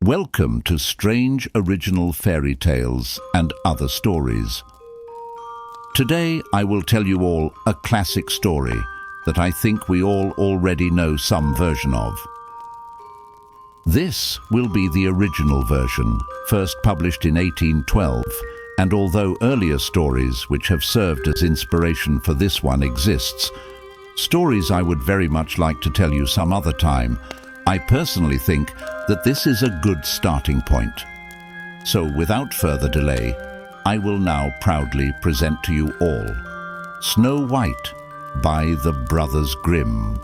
Welcome to Strange Original Fairy Tales and Other Stories. Today I will tell you all a classic story that I think we all already know some version of. This will be the original version, first published in 1812, and although earlier stories which have served as inspiration for this one exists, stories I would very much like to tell you some other time, I personally think that this is a good starting point. So without further delay, I will now proudly present to you all Snow White by the Brothers Grimm.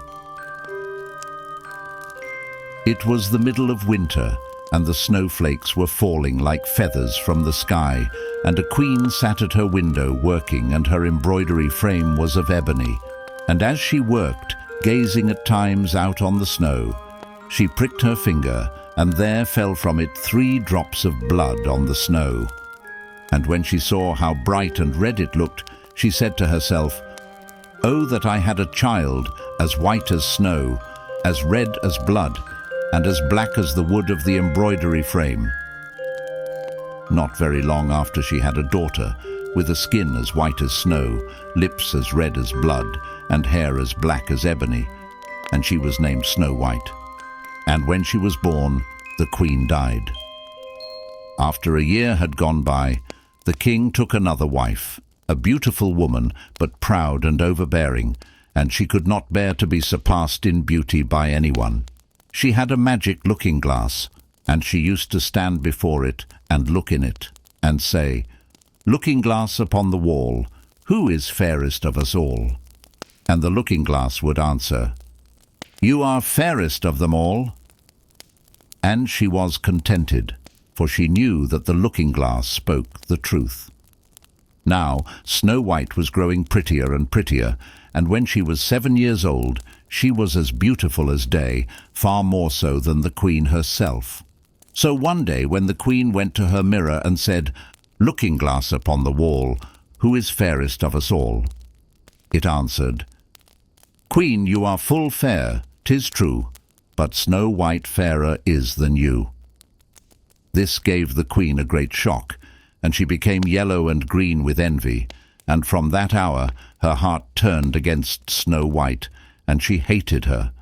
It was the middle of winter, and the snowflakes were falling like feathers from the sky, and a queen sat at her window working, and her embroidery frame was of ebony. And as she worked, gazing at times out on the snow, she pricked her finger, and there fell from it 3 drops of blood on the snow. And when she saw how bright and red it looked, she said to herself, "Oh, that I had a child as white as snow, as red as blood, and as black as the wood of the embroidery frame." Not very long after she had a daughter, with a skin as white as snow, lips as red as blood, and hair as black as ebony, and she was named Snow White. And when she was born, the queen died. After a year had gone by, the king took another wife, a beautiful woman, but proud and overbearing, and she could not bear to be surpassed in beauty by anyone. She had a magic looking-glass, and she used to stand before it and look in it, and say, "Looking-glass upon the wall, who is fairest of us all?" And the looking-glass would answer, "You are fairest of them all." And she was contented, for she knew that the looking-glass spoke the truth. Now Snow White was growing prettier and prettier, and when she was 7 years old, she was as beautiful as day, far more so than the queen herself. So one day when the queen went to her mirror and said, "Looking-glass upon the wall, who is fairest of us all?" it answered, "Queen, you are full fair, 'tis true, but Snow White fairer is than you." This gave the queen a great shock, and she became yellow and green with envy, and from that hour her heart turned against Snow White, and she hated her,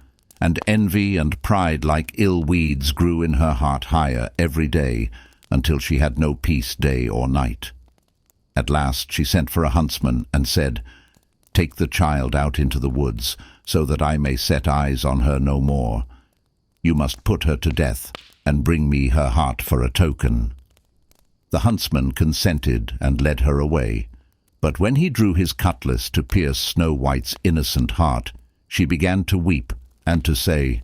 and envy and pride like ill weeds grew in her heart higher every day, until she had no peace day or night. At last she sent for a huntsman and said, "Take the child out into the woods, so that I may set eyes on her no more. You must put her to death, and bring me her heart for a token." The huntsman consented and led her away, but when he drew his cutlass to pierce Snow White's innocent heart, she began to weep and to say,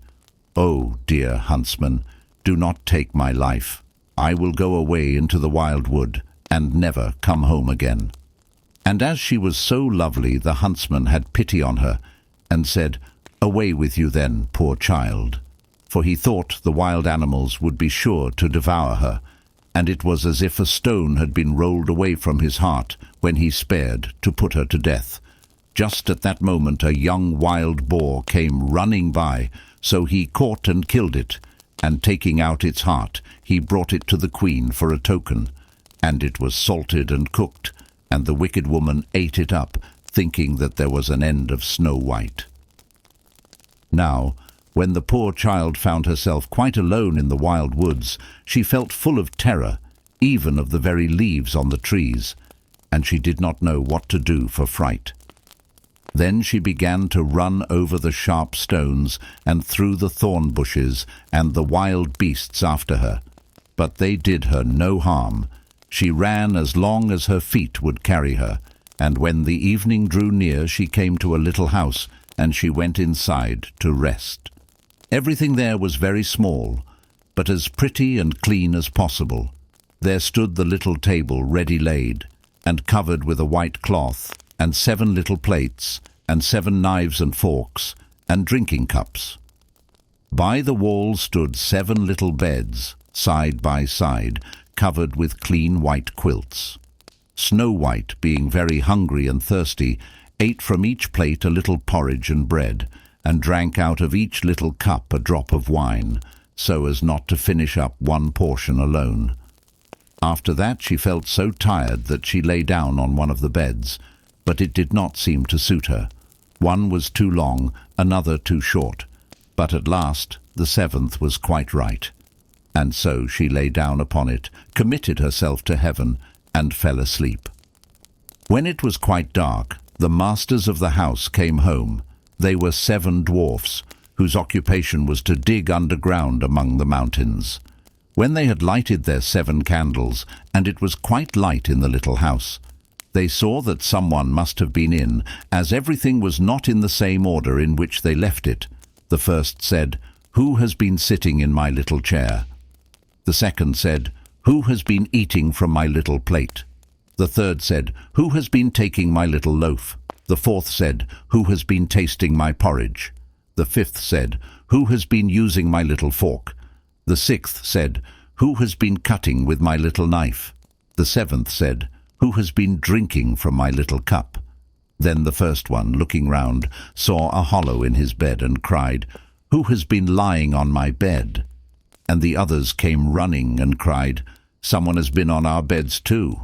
"Oh, dear huntsman, do not take my life. I will go away into the wild wood and never come home again." And as she was so lovely, the huntsman had pity on her and said, "Away with you then, poor child," for he thought the wild animals would be sure to devour her, and it was as if a stone had been rolled away from his heart when he spared to put her to death. Just at that moment a young wild boar came running by, so he caught and killed it, and taking out its heart, he brought it to the queen for a token, and it was salted and cooked, and the wicked woman ate it up, thinking that there was an end of Snow White. Now, when the poor child found herself quite alone in the wild woods, she felt full of terror, even of the very leaves on the trees, and she did not know what to do for fright. Then she began to run over the sharp stones and through the thorn bushes, and the wild beasts after her. But they did her no harm. She ran as long as her feet would carry her, and when the evening drew near she came to a little house, and she went inside to rest. Everything there was very small, but as pretty and clean as possible. There stood the little table ready laid, and covered with a white cloth, and 7 little plates, and 7 knives and forks, and drinking cups. By the wall stood 7 little beds, side by side, covered with clean white quilts. Snow White, being very hungry and thirsty, ate from each plate a little porridge and bread, and drank out of each little cup a drop of wine, so as not to finish up one portion alone. After that she felt so tired that she lay down on one of the beds, but it did not seem to suit her. One was too long, another too short, but at last the seventh was quite right. And so she lay down upon it, committed herself to heaven, and fell asleep. When it was quite dark, the masters of the house came home. They were 7 dwarfs, whose occupation was to dig underground among the mountains. When they had lighted their 7 candles, and it was quite light in the little house, they saw that someone must have been in, as everything was not in the same order in which they left it. The first said, "Who has been sitting in my little chair?" The second said, "Who has been eating from my little plate?" The third said, "Who has been taking my little loaf?" The fourth said, "Who has been tasting my porridge?" The fifth said, "Who has been using my little fork?" The sixth said, "Who has been cutting with my little knife?" The seventh said, "Who has been drinking from my little cup?" Then the first one, looking round, saw a hollow in his bed and cried, "Who has been lying on my bed?" And the others came running and cried, "Someone has been on our beds too."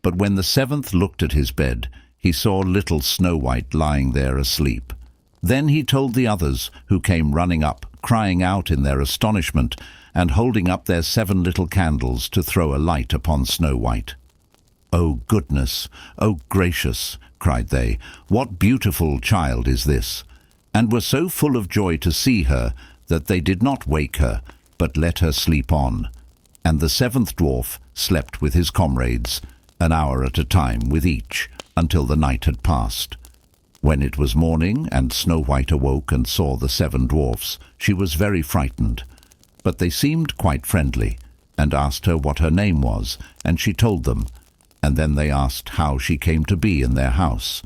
But when the seventh looked at his bed, he saw little Snow White lying there asleep. Then he told the others, who came running up, crying out in their astonishment, and holding up their 7 little candles to throw a light upon Snow White. "Oh goodness, oh gracious," cried they, "what beautiful child is this?" And were so full of joy to see her that they did not wake her, but let her sleep on. And the 7th dwarf slept with his comrades, an hour at a time with each, until the night had passed. When it was morning, and Snow White awoke and saw the 7 dwarfs, she was very frightened. But they seemed quite friendly, and asked her what her name was, and she told them, and then they asked how she came to be in their house.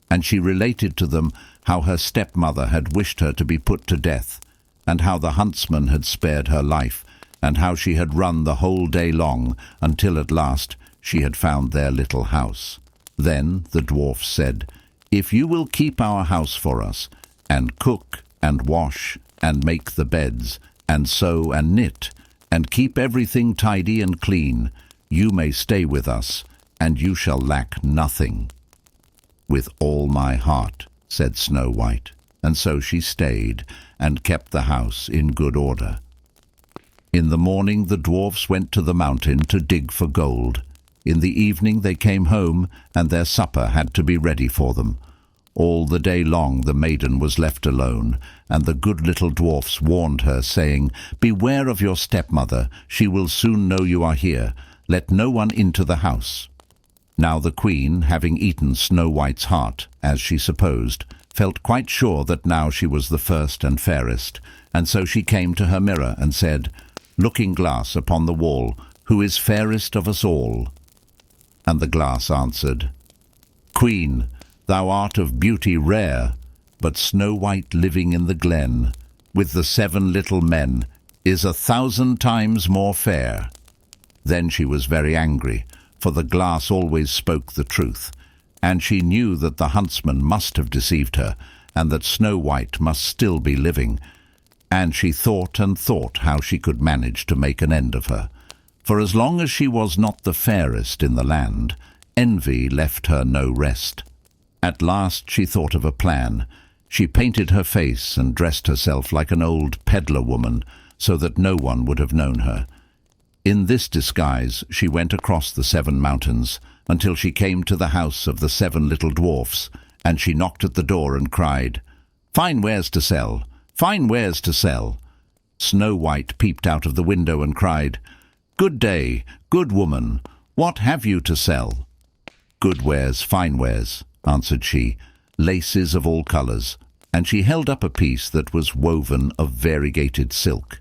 And she related to them how her stepmother had wished her to be put to death, and how the huntsman had spared her life, and how she had run the whole day long, until at last she had found their little house. Then the dwarfs said, "If you will keep our house for us, and cook, and wash, and make the beds, and sew and knit, and keep everything tidy and clean, you may stay with us, and you shall lack nothing." "With all my heart," said Snow White, and so she stayed, and kept the house in good order. In the morning the dwarfs went to the mountain to dig for gold. In the evening they came home, and their supper had to be ready for them. All the day long the maiden was left alone, and the good little dwarfs warned her, saying, "Beware of your stepmother, she will soon know you are here. Let no one into the house." Now the queen, having eaten Snow White's heart, as she supposed, felt quite sure that now she was the first and fairest, and so she came to her mirror and said, "Looking-glass upon the wall, who is fairest of us all?" And the glass answered, "Queen, thou art of beauty rare, but Snow White living in the glen, with the 7 little men, is 1,000 times more fair." Then she was very angry, for the glass always spoke the truth, and she knew that the huntsman must have deceived her, and that Snow White must still be living. And she thought and thought how she could manage to make an end of her. For as long as she was not the fairest in the land, envy left her no rest. At last she thought of a plan. She painted her face and dressed herself like an old peddler woman, so that no one would have known her. In this disguise she went across the 7 mountains, until she came to the house of the 7 little dwarfs, and she knocked at the door and cried, "Fine wares to sell! Fine wares to sell!" Snow White peeped out of the window and cried, "Good day, good woman, what have you to sell?" "Good wares, fine wares," answered she, "laces of all colours," and she held up a piece that was woven of variegated silk.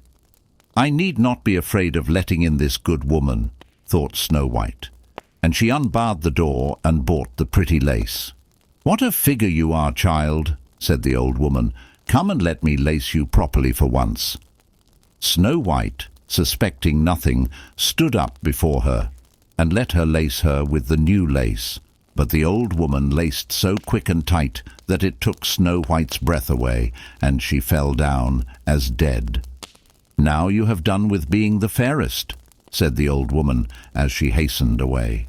"I need not be afraid of letting in this good woman," thought Snow White, and she unbarred the door and bought the pretty lace. "What a figure you are, child," said the old woman. "Come and let me lace you properly for once." Snow White, suspecting nothing, stood up before her, and let her lace her with the new lace. But the old woman laced so quick and tight that it took Snow White's breath away, and she fell down as dead. "Now you have done with being the fairest," said the old woman as she hastened away.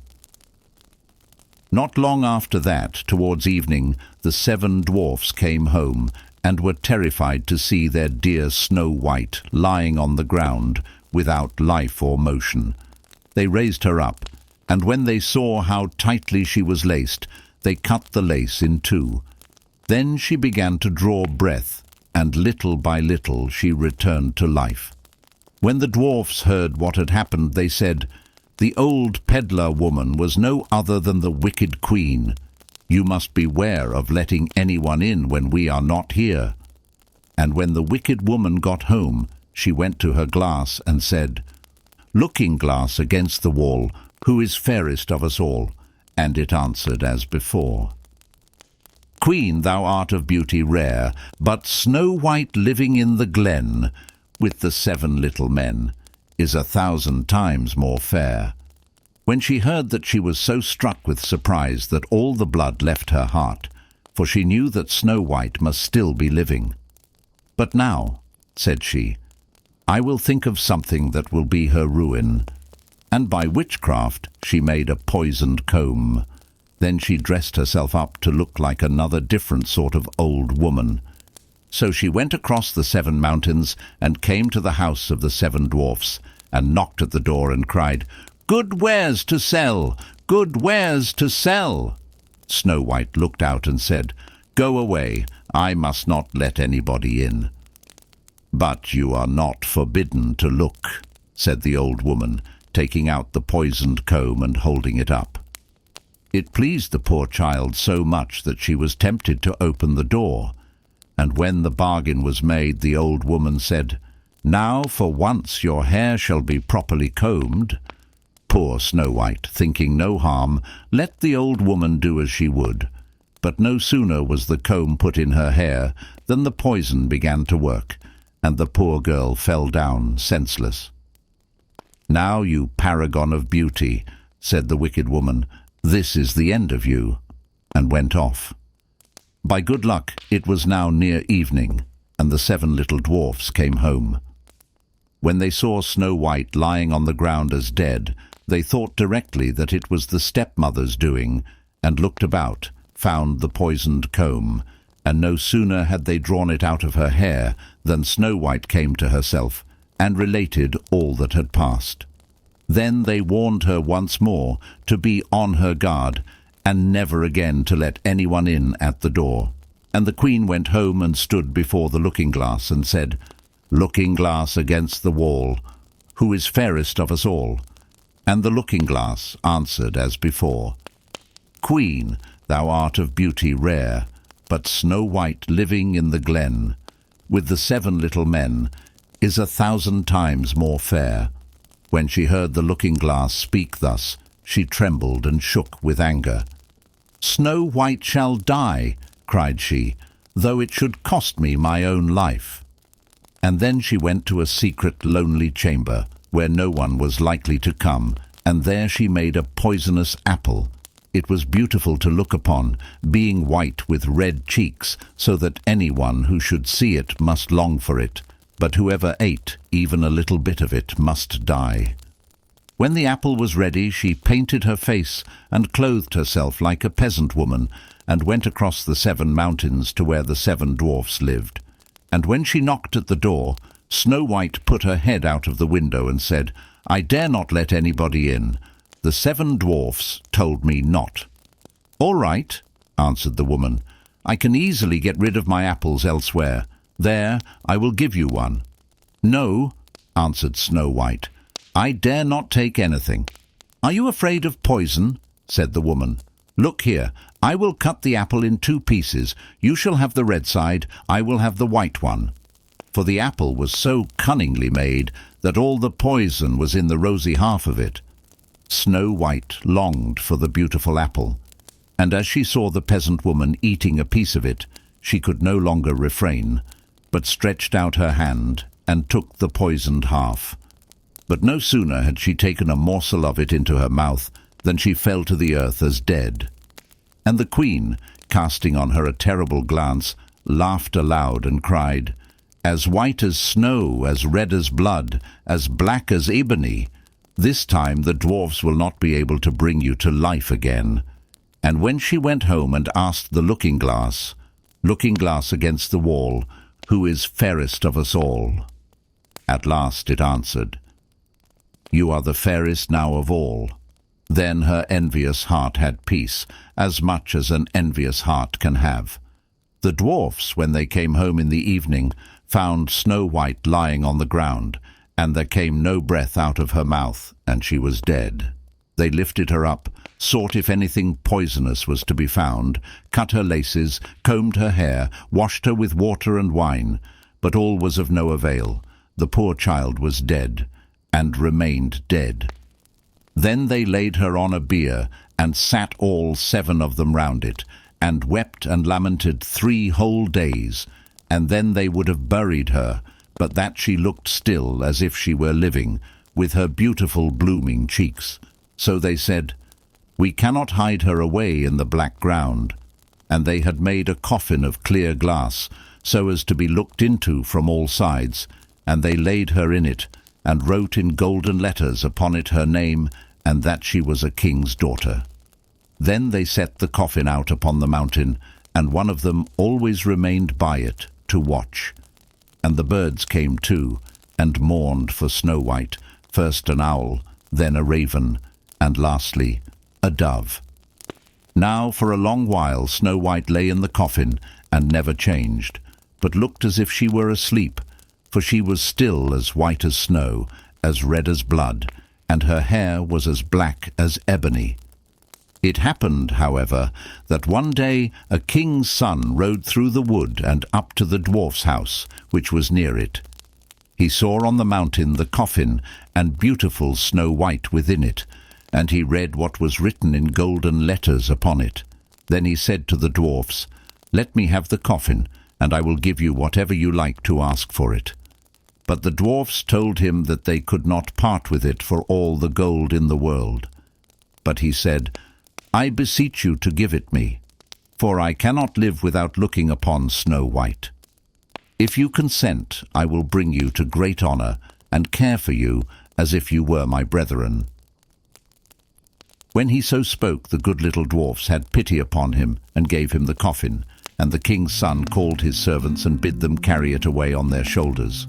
Not long after that, towards evening, the 7 dwarfs came home and were terrified to see their dear Snow White lying on the ground without life or motion. They raised her up, and when they saw how tightly she was laced, they cut the lace in two. Then she began to draw breath, and little by little she returned to life. When the dwarfs heard what had happened, they said, "The old peddler woman was no other than the wicked queen. You must beware of letting anyone in when we are not here." And when the wicked woman got home, she went to her glass and said, "Looking glass against the wall, who is fairest of us all?" And it answered as before. "Queen, thou art of beauty rare, but Snow White living in the glen, with the 7 little men, is 1,000 times more fair." When she heard that, she was so struck with surprise that all the blood left her heart, for she knew that Snow White must still be living. "But now," said she, "I will think of something that will be her ruin." And by witchcraft she made a poisoned comb. Then she dressed herself up to look like another different sort of old woman. So she went across the 7 mountains and came to the house of the 7 dwarfs, and knocked at the door and cried, "Good wares to sell! Good wares to sell!" Snow White looked out and said, "Go away, I must not let anybody in." "But you are not forbidden to look," said the old woman, taking out the poisoned comb and holding it up. It pleased the poor child so much that she was tempted to open the door, and when the bargain was made, the old woman said, "Now for once your hair shall be properly combed." Poor Snow White, thinking no harm, let the old woman do as she would. But no sooner was the comb put in her hair than the poison began to work, and the poor girl fell down senseless. "Now, you paragon of beauty," said the wicked woman, "this is the end of you," and went off. By good luck it was now near evening, and the 7 little dwarfs came home. When they saw Snow White lying on the ground as dead, they thought directly that it was the stepmother's doing, and looked about, found the poisoned comb, and no sooner had they drawn it out of her hair than Snow White came to herself, and related all that had passed. Then they warned her once more to be on her guard, and never again to let anyone in at the door. And the queen went home and stood before the looking-glass and said, "Looking glass against the wall, who is fairest of us all?" And the looking-glass answered as before, "Queen, thou art of beauty rare, but Snow White living in the glen, with the 7 little men, is 1,000 times more fair." When she heard the looking-glass speak thus, she trembled and shook with anger. "Snow White shall die," cried she, "though it should cost me my own life." And then she went to a secret, lonely chamber, where no one was likely to come, and there she made a poisonous apple. It was beautiful to look upon, being white with red cheeks, so that anyone who should see it must long for it, but whoever ate even a little bit of it must die. When the apple was ready, she painted her face and clothed herself like a peasant woman, and went across the 7 mountains to where the 7 dwarfs lived. And when she knocked at the door, Snow White put her head out of the window and said, "I dare not let anybody in. The 7 dwarfs told me not." "All right," answered the woman. "I can easily get rid of my apples elsewhere. There, I will give you one." "No," answered Snow White, "I dare not take anything." "Are you afraid of poison?" said the woman. "Look here, I will cut the apple in 2 pieces. You shall have the red side, I will have the white one." For the apple was so cunningly made that all the poison was in the rosy half of it. Snow White longed for the beautiful apple, and as she saw the peasant woman eating a piece of it, she could no longer refrain, but stretched out her hand and took the poisoned half. But no sooner had she taken a morsel of it into her mouth than she fell to the earth as dead. And the queen, casting on her a terrible glance, laughed aloud and cried, as white as snow, as red as blood, as black as ebony. This time the dwarfs will not be able to bring you to life again." And when she went home and asked the looking glass against the wall, "Who is fairest of us all?" At last it answered, "You are the fairest now of all." Then her envious heart had peace, as much as an envious heart can have. The dwarfs, when they came home in the evening, found Snow White lying on the ground, and there came no breath out of her mouth, and she was dead. They lifted her up, sought if anything poisonous was to be found, cut her laces, combed her hair, washed her with water and wine, but all was of no avail. The poor child was dead, and remained dead. Then they laid her on a bier, and sat all 7 of them round it, and wept and lamented 3 whole days, and then they would have buried her, but that she looked still as if she were living, with her beautiful blooming cheeks. So they said, "We cannot hide her away in the black ground." And they had made a coffin of clear glass, so as to be looked into from all sides, and they laid her in it, and wrote in golden letters upon it her name, and that she was a king's daughter. Then they set the coffin out upon the mountain, and one of them always remained by it to watch. And the birds came too, and mourned for Snow White, first an owl, then a raven, and lastly a dove. Now for a long while Snow White lay in the coffin, and never changed, but looked as if she were asleep, for she was still as white as snow, as red as blood, and her hair was as black as ebony. It happened, however, that one day a king's son rode through the wood and up to the dwarf's house, which was near it. He saw on the mountain the coffin, and beautiful Snow White within it, and he read what was written in golden letters upon it. Then he said to the dwarfs, "Let me have the coffin, and I will give you whatever you like to ask for it." But the dwarfs told him that they could not part with it for all the gold in the world. But he said, "I beseech you to give it me, for I cannot live without looking upon Snow White. If you consent, I will bring you to great honour, and care for you as if you were my brethren." When he so spoke, the good little dwarfs had pity upon him, and gave him the coffin, and the king's son called his servants and bid them carry it away on their shoulders.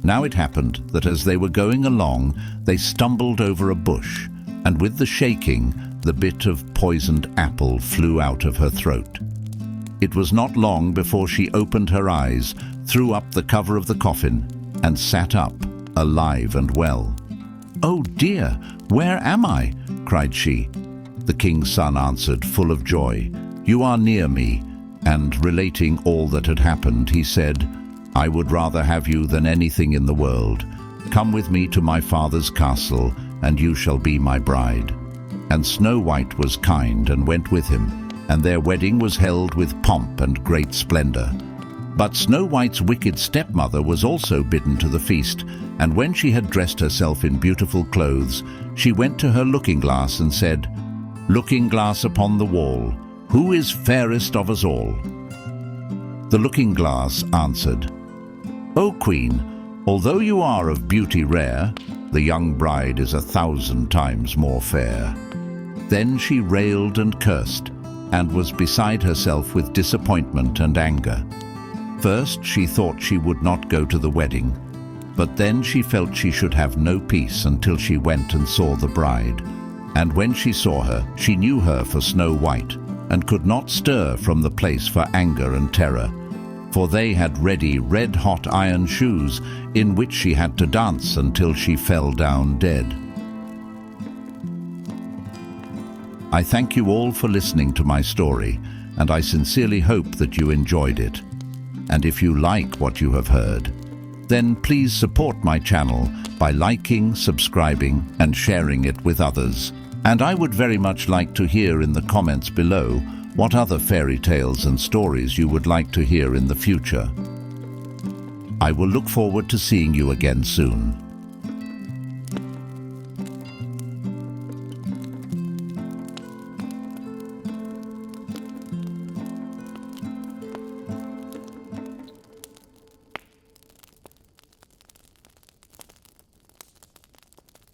Now it happened that as they were going along, they stumbled over a bush, and with the shaking, the bit of poisoned apple flew out of her throat. It was not long before she opened her eyes, threw up the cover of the coffin, and sat up, alive and well. "Oh dear, where am I?" cried she. The king's son answered, full of joy, "You are near me." And relating all that had happened, he said, "I would rather have you than anything in the world. Come with me to my father's castle, and you shall be my bride." And Snow White was kind and went with him, and their wedding was held with pomp and great splendor. But Snow White's wicked stepmother was also bidden to the feast, and when she had dressed herself in beautiful clothes, she went to her looking-glass and said, "Looking glass upon the wall, who is fairest of us all?" The looking-glass answered, "O Queen, although you are of beauty rare, the young bride is 1,000 times more fair." Then she railed and cursed, and was beside herself with disappointment and anger. First she thought she would not go to the wedding, but then she felt she should have no peace until she went and saw the bride. And when she saw her, she knew her for Snow White, and could not stir from the place for anger and terror, for they had ready red-hot iron shoes, in which she had to dance until she fell down dead. I thank you all for listening to my story, and I sincerely hope that you enjoyed it. And if you like what you have heard, then please support my channel by liking, subscribing, and sharing it with others. And I would very much like to hear in the comments below what other fairy tales and stories you would like to hear in the future. I will look forward to seeing you again soon.